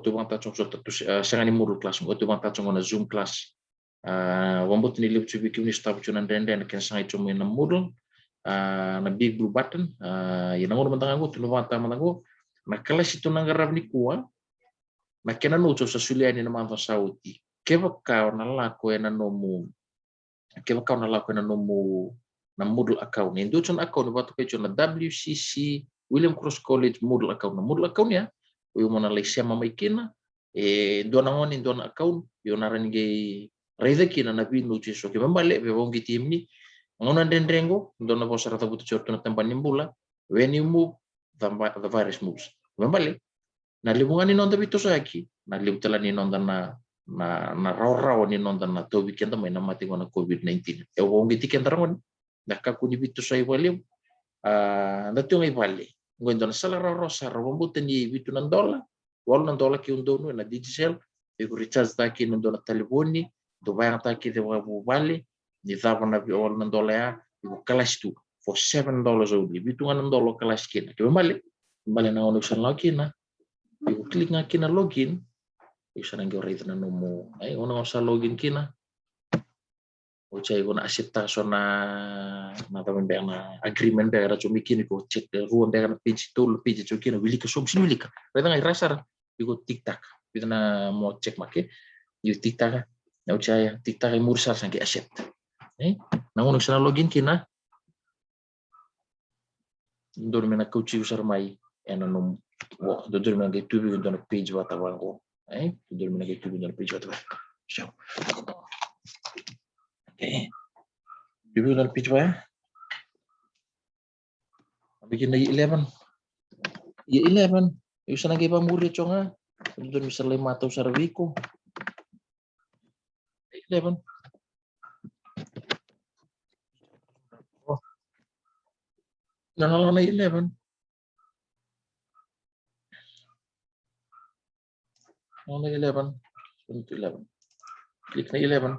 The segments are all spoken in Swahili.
tu bang ta chong so tu sangani model class o tu bang ta chong na Zoom class wambut ni liu chu bikim ni staff chu nan den ken sangai chong na model na big blue button ina ngoro mantango tu bang ta mantango na kelas itu nangarab ni kuwa na kena no sa sulian ni naman sauti keva ka na la ko na nomu keva ka na la ko na nomu na model account ni ndo chon account ba to ke chon na WCC William Cross College model account ya uyo mona le sia mama ikina ndo na ngoni ndo na account yo na range reza kina na bi no so ke mambale be wongi timni ngona ndendrengo ndo na bosara tabutu chorto na tambani mbula when you move the virus moves mambale na limungan ni nonda bito sa aki na limtala ni nonda na raw ni nonda na tobi kenda may namati ko na COVID-19 e wongi tikenda ron nakakuni bito sa iwalim natyo ngay vale ngondo na sala raw sa rawambutan ni bito ng dola walo ng dola ki undono na digital e ko recharge ta ki ng dola telefoni do bayang ta ki de wabu vale ni dava na walo ng dola ya ko class tu for $7 only bito ng dola class kina ke mali na ono sa lakina you klik nga kina login isa nang rate na mo ay ono sa login kina o chay ko na accepta so na tamen be na agreement be ra chumi kini ko check ruon be na page tool page cho kina wili ka som sin wili ka reda ngai rasar ko tiktak bita na mo check make you tiktak na o chay tiktak ay mursar sang ki accept na ono sa login kina dorme na coach usar mai ena no do dorme na YouTube do na page wata wango do dorme na YouTube do na page wata so YouTube na page wa bikin na 11 yung sa nagay pa muri chonga do dorme sa lema to sa wiko 11 na 11 Only 11. Klik na 11.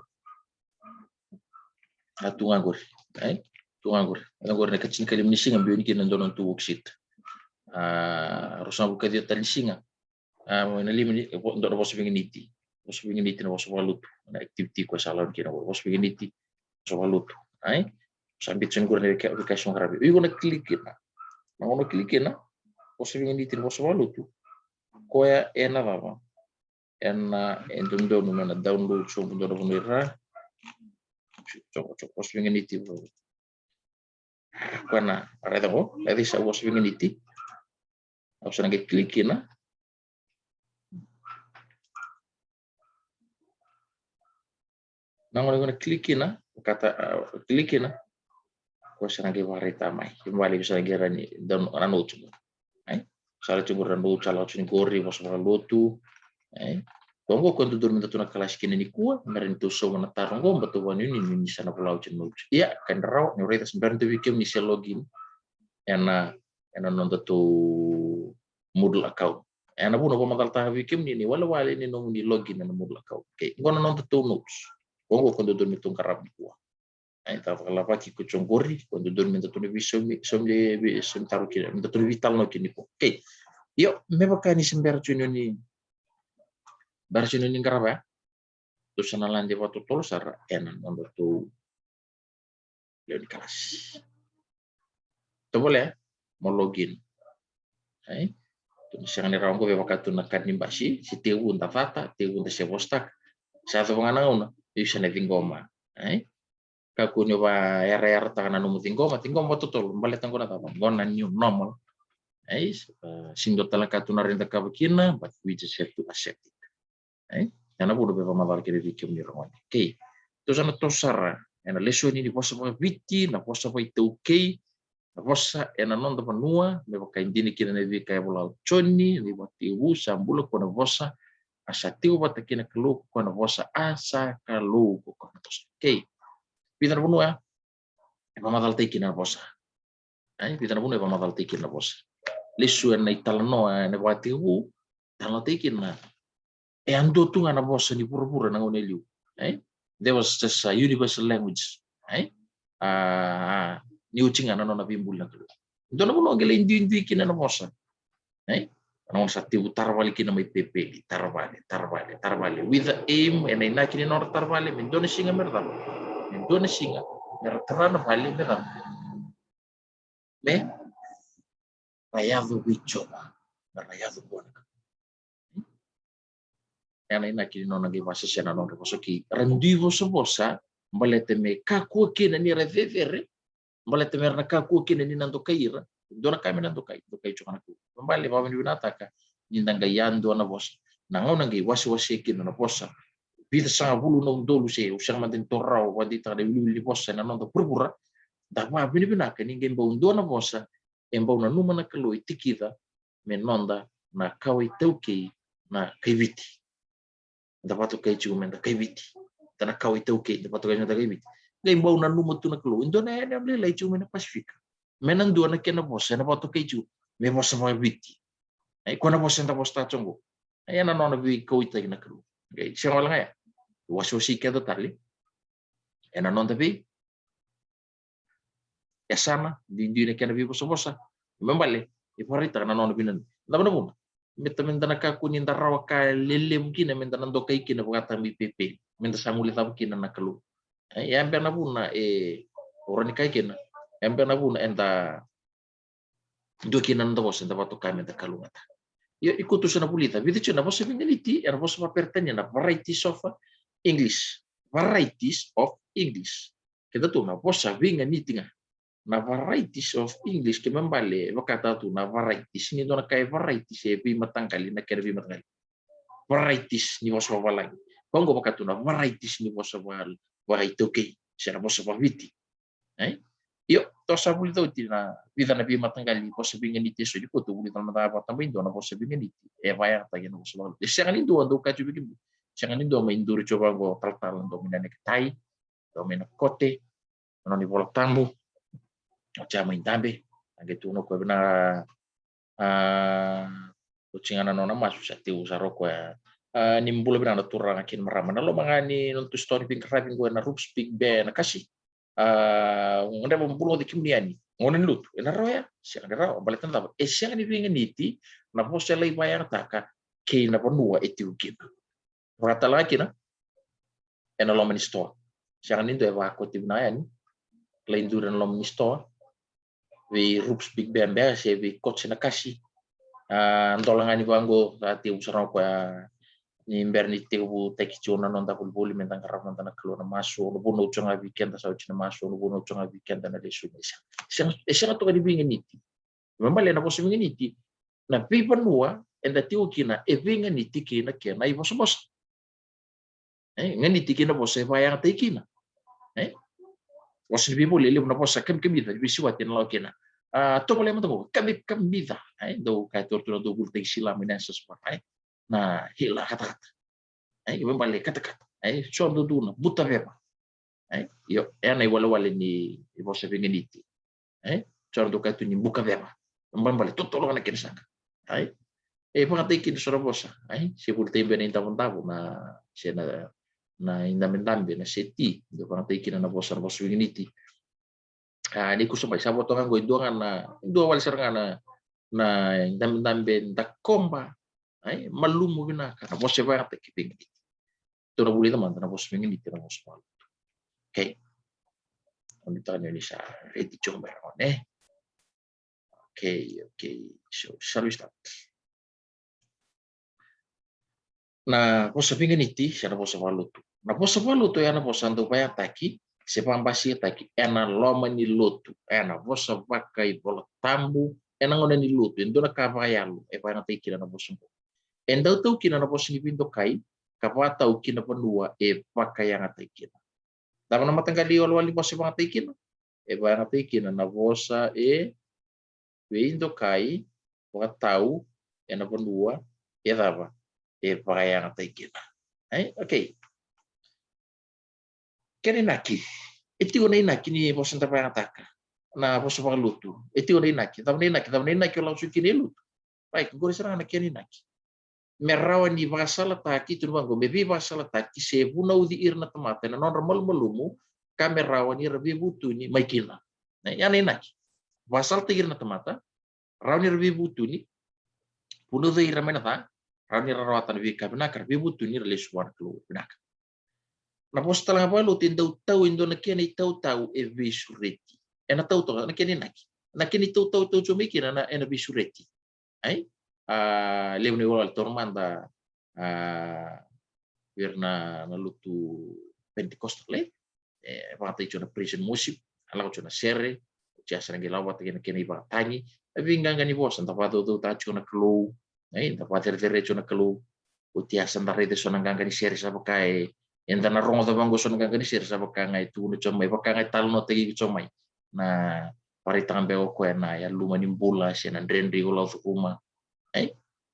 Tungan ko. Tungan ko. Ang na kachin kalim ni singa biyon ki nandun ang tuwok sheet. Rosan ko kadiyo talisinga. Nalim ni ndo na boss binginiti. Boss binginiti na boss walut. Na activity ko sa lawan kina boss binginiti. So walut. Sambit sun ko na application grabe. Uy ko na click na. Nang ono click na. Boss binginiti na boss walut. Koya ena baba. Ena entundo no na download so mundo na bunira coba pos pengeniti kana areda ko lagi sa pos pengeniti option nang klik na nang ngone klik na kata klik na ko sa nang warita mai kembali bisa gerani down anu coba sala coba anu cala cuni gori pos lotu Bongo quando dormi dato na kelas kini ni kuwa merin tu so na tarongo beto wani ni sana pulau chen ya kan raw ni reta sembarang tu wikim ni login ena non tu Moodle account ena bu no matal ta wikim ni wala wale ni no ni login na Moodle account okay ngono non tu notes bongo quando dormi tu karab ni kuwa ai ta kala pa ki kuchong gori quando dormi dato ni som taru kini dato vital no kini okay yo me bakani sembarang chunyo ni Barsi ni karaba tu sanalan di waktu tol sar enan nomor tu leon kelas. Tu boleh mau login. Tu siang ni rawan ko beba katu nakan ni basi si tewu nta fata tewu nta sebostak. Sa tu ngana una bisa ne tingoma. Kaku ni ba era tangan anu tingoma tu tol balik tangko na tapan. Gona new normal. Sindo tala katu na rinta kabukina but we just have to accept it. Yana budu beba maval kiri vikim ni rongon. Okay. Tu sana tosara. Yana leso ni posa pa viti, na posa pa itu okay. Na posa yana non da panua, beba kain dini kina na vi kaya bola choni, ni bati usa ambula ko na posa asa tiu bata kina kelu ko na posa asa kalu ko na posa. Okay. Pitar panua. Eba maval tiki na posa. Pitar panua eba maval tiki na posa. Leso na italano na bati u, talano tiki na ando tu ngana bossa ni pura-pura nang oneliu. There was just a universal language. Ni ucing ana nona bimbul na tulo. Ito na kuno gele indi kina na bossa. Non satu tarvali kina mai pepe tarvali with the aim and ina kini nor tarvali mendona singa merda mendona singa mertrana vali merda me rayado bicho rayado bona ena ina kini nona ge vasa sena nona posoki rendivo sobosa mbalete me kaku kina ni revevere mbalete merna kaku kina ni nando kaira dona kami nando kai do kai chokana ku mbali bawa ni binataka nindanga yando na bos nangona ngi wasi kina na posa vida sa bulu no dolu se usang manten torrao wadita de luli posa na nando purpura da ma bini binaka ni ngemba undona posa emba una numa na kaloi tikida menonda na kawai tauki na kaiviti da patu kai chu menda kaiviti tana kawai tauki da patu kai menda kaiviti ngemba una numa tu na kaloi indona ne amle lai chu mena pasifika menan dua na kena posa na patu kai chu me posa ma viti ai kona posa nda posta chongo ai na nona vi kawai na kaloi ngai siya wala ngaya wasi kedo tali ena non tapi ya sana di na kena vi posa membale iparita na nona binan labana mo meta menda nakaku ni ndarawa ka lele mungkin menda nando kai kina bukata mi pepe menda samuli tabu kina na kalu ya ambe na buna orani kai kina ambe na buna enda do kina nando bosa enda patu kami enda kalu ngata yo ikutu sana pulita vidi chuna bosa bingaliti era bosa papertanya na varieties of English kita tuh na bosa binganiti nga na varieties of English ke membale wakata tu na varieties ni dona kai varieties e bi matangkali na kere bi matangkali varieties ni waso walai kongo wakatu na varieties ni waso wal variety okay sera waso waviti yo to sabuli to tina vida na bi matangkali waso binganiti so diko tu buli tama ta tambi dona waso binganiti e vaya ta gena waso wal sera ni do ka ju bikin sera ni do main duru coba go tal do minane tai do mena kote noni bolak tambu chama intambe angetu no ko na kucingana nona masu sati usaro ko ni mbula bina turang akin marama na lo mangani nontu story pink rapping ko na rups big ben kasi ngonda mbulu di kimniani ngonen lut na roya siang dera baletan ta siang ni winga niti na posa lai bayar taka ke na ponua etiukin rata lagi na ena lo mani store siang ni do eva ko tibnayan lain duran lo mani store we rups big ben be se we coach na kasi ndolangani bango ati usara ko ni imberni tebu tekichona non da bulbuli mentang karap mentang kelona maso no bono chonga weekend sa uchina maso no bono chonga weekend na lesu mesa siang to kadi binga niti membale na bosu binga niti na pipa nua enda tiu kina e binga niti kina kena i bosu bos ngani tikina bosu bayang tekina wasu bibo lele na bosa kan kemida bisi watin lo kina to boleh matago kami kamida do ka tortura do bultek sila minensus na hila kata-kata membalik kata-kata sondo duna buta beba yo ena wala ni bosa bingeniti sondo ka tu ni buka beba membalik totolo na kinsaka pangatay kin sura bosa si bultek ben intamun-tamun na siya na indamendambe na seti do pangatay kin na bosa bingeniti di ko sabay sa boto ngo indongan na indo wal serngana na indamendambe da komba malumo bina kana bosse ba ta kiping to na buli naman na boss mingin dito na boss mal okay on ito ni sa ready chong ba okay so shall we start na boss mingin iti siya na boss valuto ya na boss ando ba taki se pambasi taki ena loma ni lotu ena boss vakai bola tambu ena ngona ni lotu endo na kavayalu pa na taki na boss endau tau kina na bosi pindo kai kapwa tau kina panua pakaya ngatai kina dama na matanggali wali bosi pangatai kina ba ngatai kina na bosa pindo kai wa tau na panua daba pakaya ngatai kina okay kene naki iti ona inaki ni bosi nta pangataka na bosi pangalutu iti ona inaki tamne inaki langsung kini lutu baik gue serang anak kene naki merawan di basala taki tu bango bebi basala taki sebuna udi irna temate na normal melumu kamerawan ni rebi butu ni maikina na yani naki basal tigir na temata rawan ni rebi butu ni puno dei ramena ta rani rawatan vi kabinaka vi butu ni le suar klu binaka na posta lang apa lu tindau tau indo na kini tau e vi sureti ena tau to na kini na kini tau cumi kina na ena vi sureti ai leu ni wal tormanda virna na lutu Pentecostal vata ichona prison worship ala chona sere jasa ngi lawat kini ba tangi tapi nganga ni bosan tapato tu ta chona klu ta pater tere chona klu utiasa ndare de sona nganga ni sere sa kai enda na rongo bango sona nganga ni sere sa ngai tu no chomai ngai tal no tegi chomai na pari tambe o ko na ya luma ni bola sena ndrendi go law kuma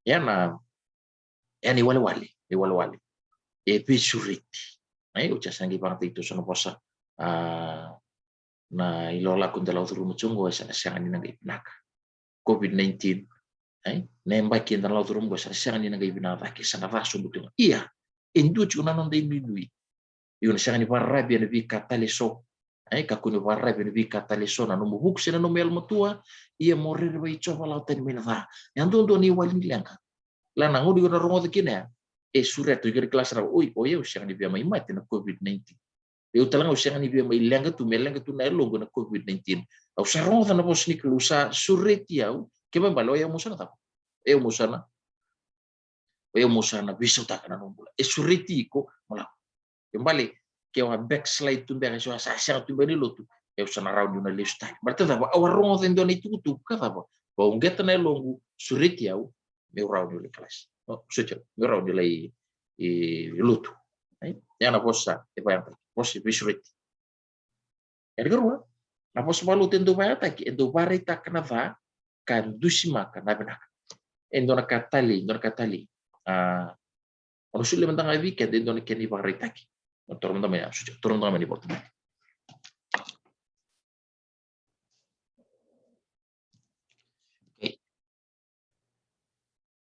ya na yani wale e pisuriti ucasan ngi bang itu sono posa na ilola kun dalau turu muchungo sana sangan ni ngai pinaka COVID-19 nemba kin dalau turu mugo sana sangan ni ngai pinaka ki sana rasu butung iya indu chuna non dei midui yun sangan ni parra bi na bi kataleso ka kunu parra bi na bi kataleso na no buk sena no mel mutua iya morir bai choba lautan minava yang do ni walin langka lana ngudi ko rongo kina surat tu kira kelas raw oi oye usang ni biya mai mati na COVID-19 eu talang usang ni biya mai lenga tu na longo na COVID-19 au sarong na pos ni klusa suret yau keba balo ya musana ta eu musana biso ta kana nombula sureti ko mala kembali ke wa backslide tu biya so sa tu bani lotu eu sana raw na lifestyle berarti ta awarong ta ndoni tu ka ta ba ngeta na longo sureti yau meu raw ni kelas sudah ngeraw nilai lutu yang na posa yang posi bisurit yang kedua na posa balu tendo bayata ki endo barita kanava kan dusima kana benak endo na katali ono sulle mentang weekend endo na keni barita ki turun tamanya sudah turun tamanya di portu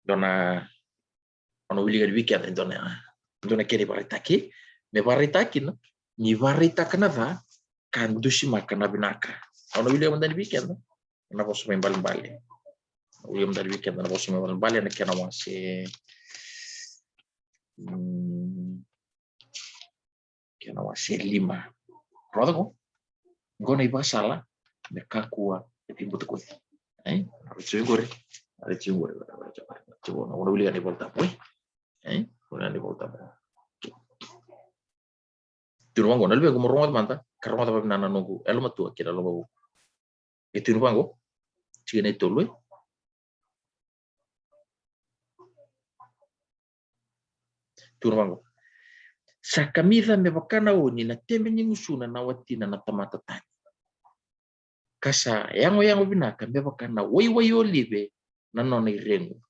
dona ono wili weekend endo na keni barita ki me barita ki no ni barita kanava kan dusima kana benaka ono wili mentang weekend na posa main balik William dari weekend na posso me bali na kena wasi lima roda ko gona iba sala me kakua timbu ko ari chingore coba ono William ni volta poi ono ni volta tiro wango nalbe ko morongo manta karoma ta nana nongo elo matu kira lo babu tiro wango chine tolwe turwango sakamidha mevakana oni na tembe nyingusuna na watina na tamata tani kasa yango binaka mevakana wai olive na nona irengo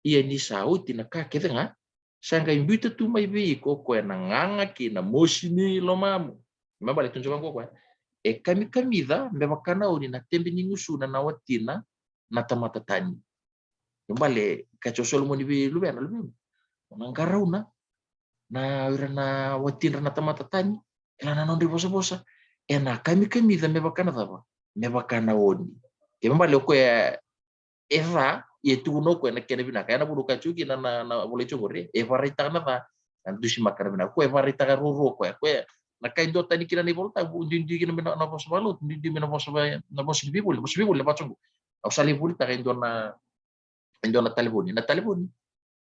iya ni sauti na kake nga sanga imbita tu mai vi ko na nganga ki na mosini lomamu mabale tunjwa ko kamidha mevakana oni na tembe nyingusuna na watina na tamata tani mbale kachosolo moni vi lubena nangarauna na irana watin na tamata tani elana non bosa ena kami da mevakana tava mevakana oni kembali ko eva yetuno ko na kene bina kana bulu kachuki na boleh chogore eva rita na va dusi makana bina ko eva rita ruro ko na kaindo tani kina ni volta ndi kina na bosa balu ndi na bosa bibul le pachongo au sali bul ta kaindo na taliboni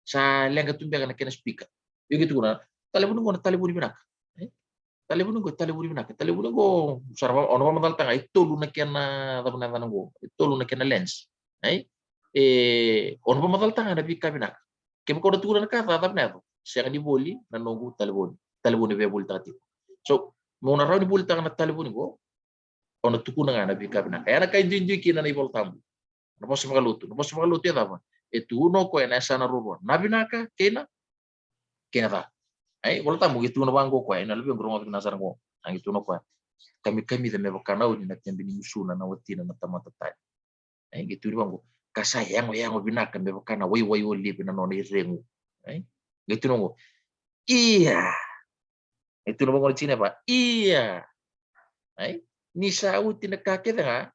sa lenga tumbe na kena speaker begitu kuna talibun binaka talibun go sarwa ono mamal tanga itolu na kena dabna nango itolu na kena lens ono mamal tanga na bika binaka kem ko datu na ka dabna to siya ni boli na nongo talibun be bol tati so mo na raw ni bol tanga na talibun go ono tukuna na bika binaka yana kay jinji kina na ibol tambu no posso magaluto ya dava itu no ko ena sana rubo nabinaka kena ta volta mo gitu no bango ko ena lebih ngrongo na sana ko ang itu no ko kami da mevakana ni na tembi ni musuna na watina na tamata tai gitu di bango kasa yango binaka mevakana wai oli bina no ni rengu gitu no iya itu no bango Cina pak iya ni sauti na kake da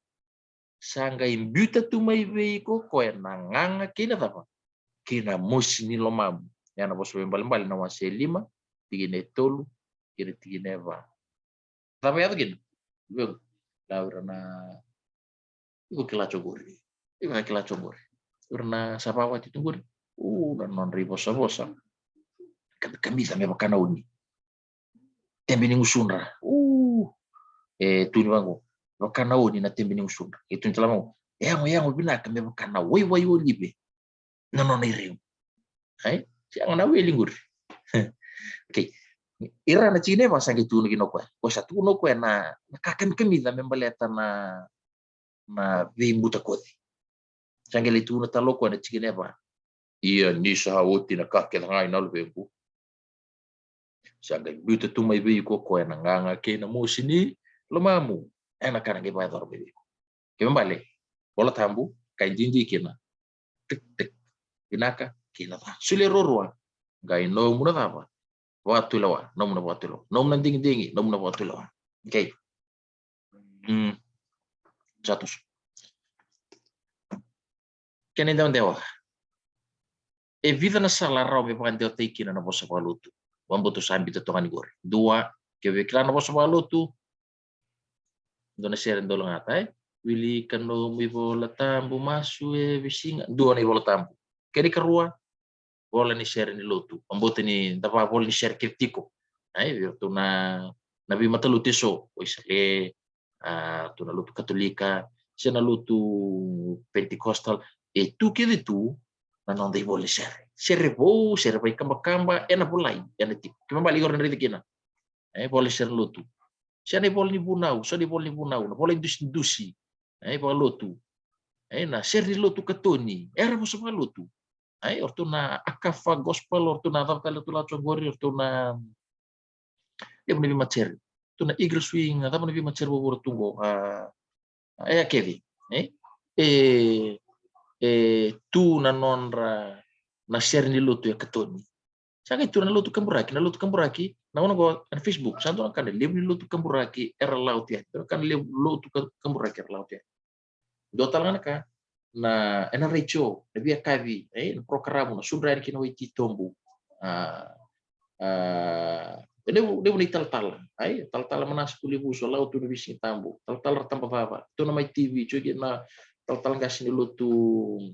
sanga imbuta tu mai veiko ko na nganga kina ta kina mosi ni lomamu yana bos mbali na wase 5 tigine tolu kiri tigine va tapi ya gini gue laura na gue kila cogori gue kila cogori urna sabawa itu gori dan non ribosa bosa kami sampai makana uni tembe ni usunra tuni wangu makana uni na tembe ni usunra itu ntalamo yango binaka me makana wai olibe na non iriu hai siang na weli ngur okay ira na chine masa gitu no kwa satu no kwa na kakan kami da membaleta na vimbuta kodi sangeli tu na talo kwa na chine ba iya ni sa woti na kakel ngai na lbengu sangai buta tu mai bi ko na nganga ke na musini lomamu ena kana ke ba dor bi ke mbale bola tambu kai dindi kena tik tik binaka kena sule rorwa ngai no muna ba watu lawa nom na watu lawa nom na ding nom na watu lawa okay jatus kene daw dewa e vida na sala raw me pagandeo taikina na bosa palutu wamboto sambi to tongan gore dua ke vekla na bosa palutu dona share ndolo ngata wili kano mi bola tambu masu e visinga dua ni bola tambu kedi kerua bola ni share ni lotu wamboto ni dapa bola ni share kritiko virtu na nabi matalu teso oisale tu na lutu katolika se na lutu pentecostal e tu ke tu na non dei bola share bai kamba ena bolai ena tip kembali orang dari kena bola share lutu se na bola ni bunau so di bola ni bunau na bola indusi bola lutu na share ni lutu katoni era mo sa lutu orto na akafa gospel orto na tala tu la chongori orto na dia menevi macer tu na eagle swing ata menevi macer bo tungo kevi tu na nonra na share ni lutu ya katoni sanga itu na lutu kamburaki na ono go na Facebook santo kan le ni lutu kamburaki era laut ya kan le lutu kamburaki era laut ya do talanga ka na ena recho na via kavi na programa na subra ni kino iti tombu devo ni tal manas kulibu so laut tu bisi tambu tal tampa baba to na mai TV jogi na tal gas ni lutu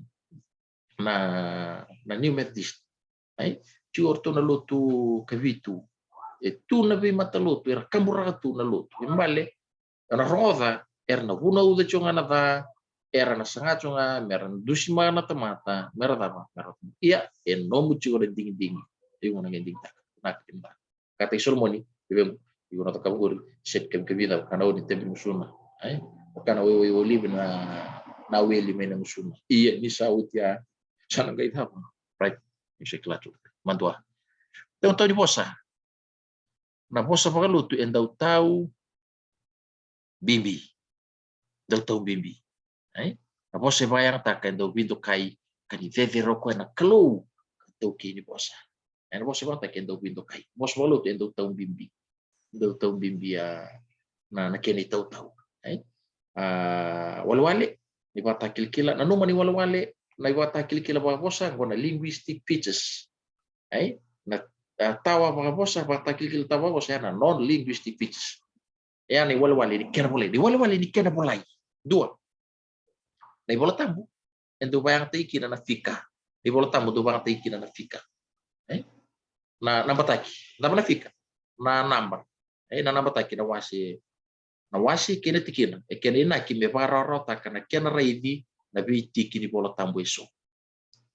na new methodist ci orto na lutu kavitu tu na vi matalutu era kamburatu na lutu imbale na roda erna vuna uda chonga na va era na sangachonga meran dusima na tamata merada iya nomu chigo de ding iu na ding tak nak timba kata isolmoni bibem iu na takabur set kem kevida kana odi tembi musuna kana we live na weli mena musuna iya ni sautia sana gaita right ni klato mantua tau di bosa na bosa pagalutu endau tau bimbi dau tau bimbi na bosa bayang tak endau bintu kai kani veve roko na klo tau kini bosa na bosa bayang tak endau bintu kai bosa balutu endau tau bimbi na keni tau walwale ni bata kilkila na numa ni walwale na bata kilkila ba bosa ngona linguistic features na tawa ba bosa bata kilkila tawa bosa na non linguistic features ni walwale ni kena boleh dua na bola tambu endo bayang taiki na fika ni bola tambu do bayang taiki na fika na bataki na fika na namba na namba taki na wasi kena tikina kena ina kimbe bararota kana kena raidi na bitiki ni bola tambu eso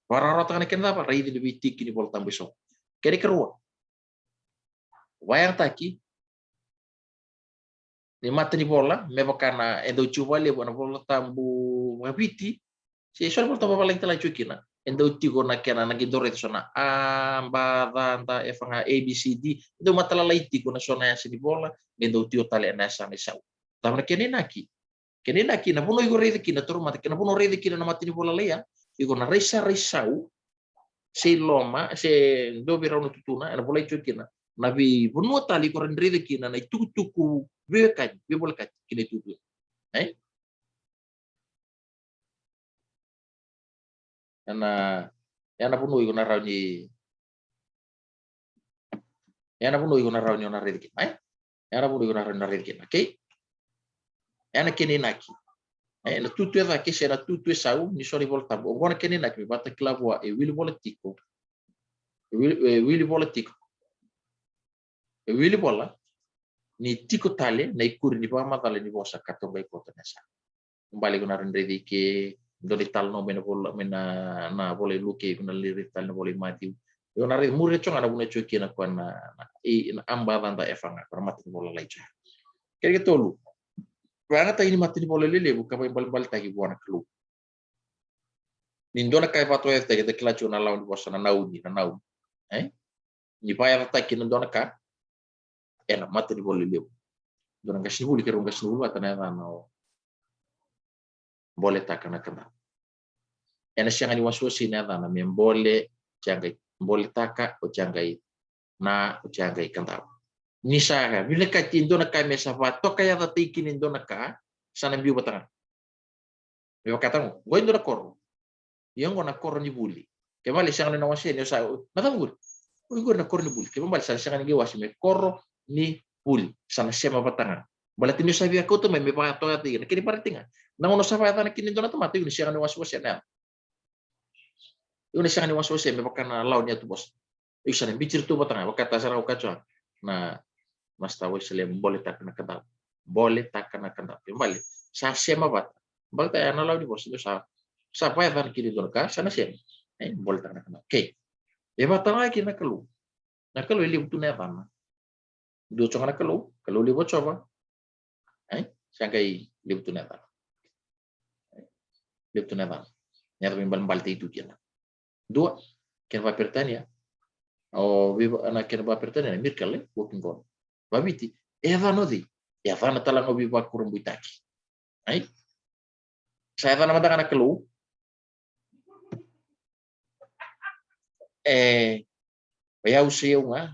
bararota kana kena apa raidi ni bitiki ni bola tambu eso kene kerua bayang taki ni mata ni bola mebakana endo chuba le bona bola tambu mabiti si so bola tambu paling tela chukina endo tigo na kena na gidore sona amba danta efanga abcd endo mata la laiti na sona ya si bola endo tio tale na sa ni sau tamna kene naki na puno igo rede kina turu mata kena puno rede kina na mata ni bola lea igo na resau se loma se do bira no tutuna na bola chukina nabi bunua tali ko rede kina na tuku bekan bebol kat kini tutu na Yana pun ui guna rauni. Yana pun ui guna rauni ona redi kin. Yana pun ui guna rauni ona redi kin. Okay? Yana kini naki. Na tutu eva ke se na tutu sau ni sori volta. O gona kini naki bata klavo e wili politico. Wili politico. E wili bola ni tiko tale na ikuri ni ba matale ni bosa katonga ikota nesa. Kembali guna redi ke doni tal no mena bola mena na boleh luke guna lirik tal no boleh mati. Yo na red mure chonga na buna choki na kwa na amba banda efanga para mati bola laicha. Kaya tolu. Wanga ta ini mati bola lele buka bal tagi buana kelu. Nindona kai pato este ke deklacho na lawan bosa na naudi na naudi. Ni bayar ta kin ndona ka ena mati bola lele. Dona ngasibuli ke ronga sibulu atana no boleh takana kana. Ena sianga ni wasuasi na dana membole jangai mbole taka o jangai na o jangai kantau. Nisaga bila ka tindona ka mesa va toka ya tati kin indona ka sana biu batanga. Yo katang go indona kor. Yang gona kor ni buli. Ke mali sianga na wasi ni sa natabur. O igor na kor ni buli. Ke mali sianga ni wasi me kor ni buli sana sema batanga. Balati ni sabi ako to me pa to ati kini paratinga. Nangono sa fa kin indona to mati ni sianga ni wasi na. Yun siya ni waswase me baka na law niya tubos. Isa na bichir tu batang wakata sara ukacho na mas tawo sile boleh tak na kanda. Boleh tak na kanda. Kembali sa sema bat. Balta ya na law di bos itu sa pa ya kiri dorka sana sema. Boleh tak na kanda. Okay. E batang ay kina kalu. Na kalu ili butu na tama. Do chonga na kalu li bo choba. Siya kay li butu na tama. Li butu na tama. Nya bal itu dia. Dua, kena va pertania o viva ana kena va pertania mirkale working on babiti eva no di eva na tala no viva kurang buitaki ai saya va na mata kana kelu ya usia unga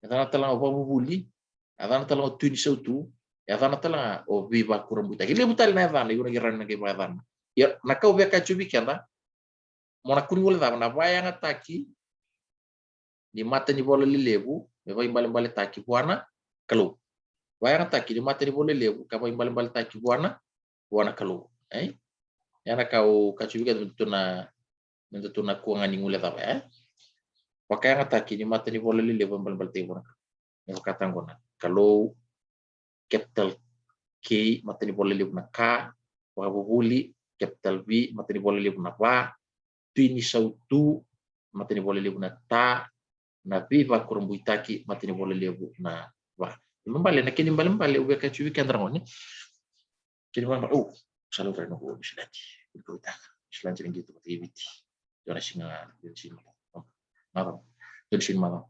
eva na tala o bubuli eva na tala o tuni sautu eva na tala o viva kurang buitaki le butal na eva na yuna giran na ke eva ya na kau be ka chubi kanda mona kuri wala na bayang ataki di mata ni bola lilebu me vai bale taki buana kalu bayang ataki di mata ni bola lilebu ka vai bale taki buana kalu yana kau kacubi ka tentu na kuangan ni ngule tapa pakai ataki di mata ni bola lilebu bale taki buana me kata ngona kalau capital K mata ni bola lilebu na ka wa buli capital B mata ni bola lilebu na ba tini sautu matini boleh lebu na ta na viva kurang buitaki matini boleh lebu na wa membali na kini mbali ube ka cubi kan drangoni kini mbali salu reno go mislati buita islanci gitu pati biti dona singa malam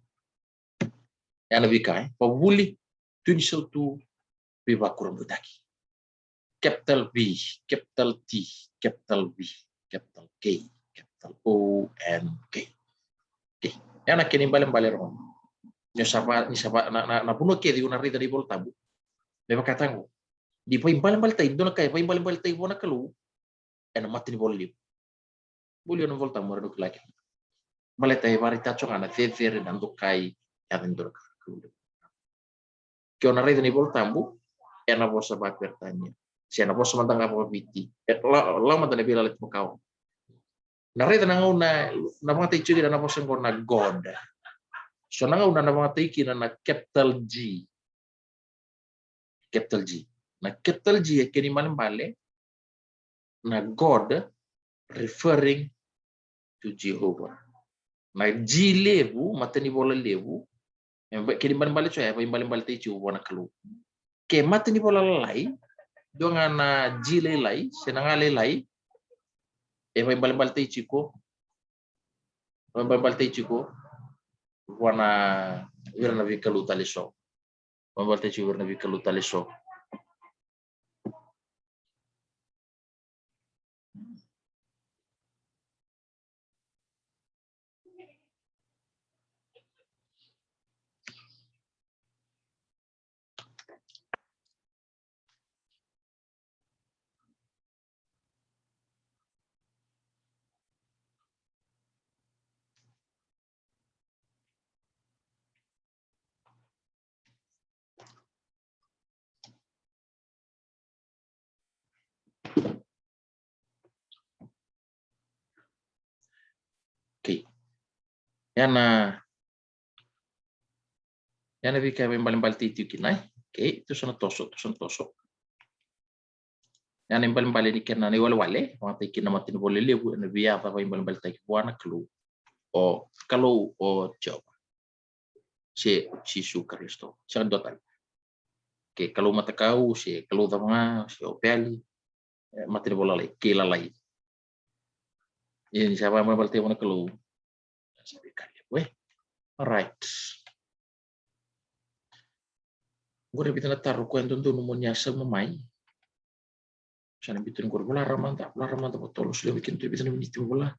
ya na vika pabuli tini sautu viva kurang buitaki capital B capital T capital B capital K ONK. Okay. Yana kini bale ron. Ni sapa na puno ke di una rida di voltabu. Leva katango. Di pa imbale tai dona kai pa imbale tai bona kalu. Ena mati ni bolli. Bolli no volta mo ro klake. Bale tai vari tacho ngana fevere nando kai ya dentro kalu. Ke ona rida ni voltabu ena bosa ba pertanya. Si ena bosa mantanga apa biti. La mantane bila let mo na reda na mga teacher na naposan ko na God. So na na mga teacher na capital G. Capital G. Na capital G kini malimbale na God referring to Jehovah. Na G levu matani bola levu. Kini malimbale so ya malimbale teacher wana kalu. Ke matani bola lai donga na G lai senangale lai vai balik chico wana wirna vikalu taliso balik chico wirna vikalu taliso Yana vika bali titi kinai. Oke, itu sana tosok. Yana bali ni kena ni wale mata kina matin boleh lebu na biya apa bali taki buana kelu. O kalau o Jawa. Si suka Kristo. Sangat dotan. Oke, kalau mata kau si kalau tama si opeli matin bola lai kila lai. Ini siapa bali taki buana kelu. Sabi kali. Weh, alright. Gue bisa taruh kuen tentu numunnya semamai. Sana bikin gue bola ramanta betul sudah bikin tuh bisa meniti bola.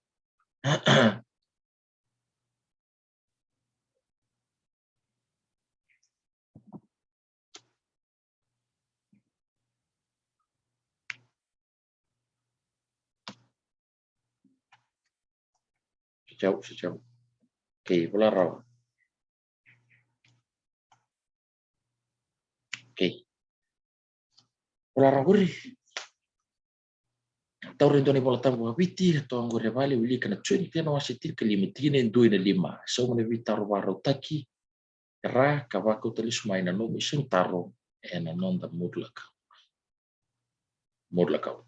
Sejauh. Oke, bola raw. Oke. Bola raw gue. Tahu rentoni bola tamu abiti atau gue revali uli kena cuy dia masih tir kelimitine 2-5. So mana bitar baru taki. Ra kawaku tulis mainan no mission taro ena nonda mudlaka. Mudlaka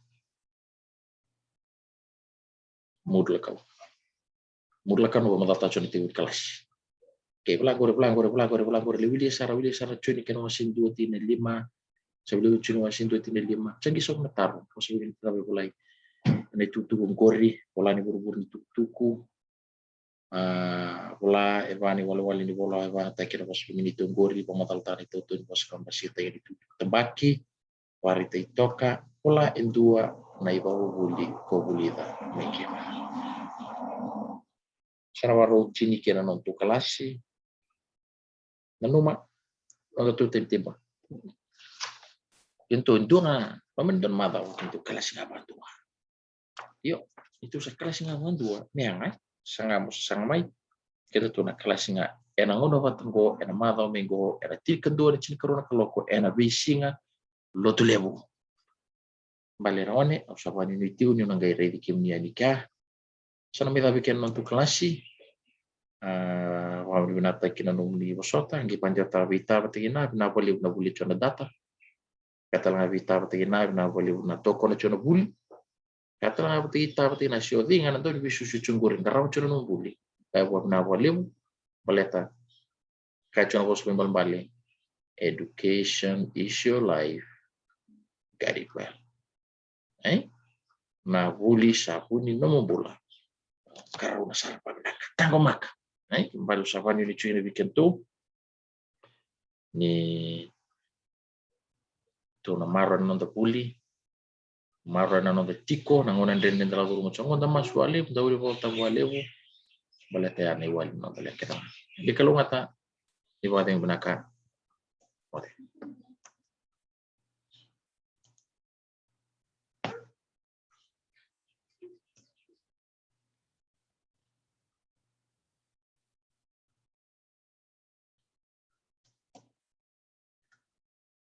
no mata cuy itu kelas. Oke, pelanggur Willy Sara cuy kena masih 2-5. Sebelum cuy masih 2-5. Canggih sok netaru. Sebelum kita mulai. Ini tutu gori, bola ni buru-buru tuku. Bola evani wali ni bola evani tak kira pas minit gori pematal tani tutu pas masih tanya di tembaki. Warita itoka bola endua na ibawu buli ko bulida mungkin. Sana waru cini kira nontu kelasi. Nanuma nontu tiba. Itu na pamen don mata untuk kelas ngaban tua. Yo, itu sekelas ngaban tua. Meangai sang mai kita tuh na kelas nga ena ngono batenggo ena mata mengo ena tikan dua cini karuna kaloko ena bisinga lotu lebu. Balerone usapani nitiu ni nanggai ready kimia nikah. Sana mita bikin nontu kelasi. Wami binata kina numni bosota ngi panjata vita batigina na boli chona data. Kata nga vita batigina na boli na toko na chona buli. Kata nga batigita batigina sio dinga na doni bisu chungurin karau chona numbuli. Kaya na boli baleta. Kaya chona bos bali. Education is your life. Get it well. Na buli sapuni nomo bola. Karau na sarapan na tango maka. Kembali usapan ini cuy bikin tuh ni tuh na maron nonton puli maron nonton tiko nangonan den terlalu rumah congong sama suali udah udah volta walewu balete ane wali no balete kita di kalau ngata di bawah yang benaka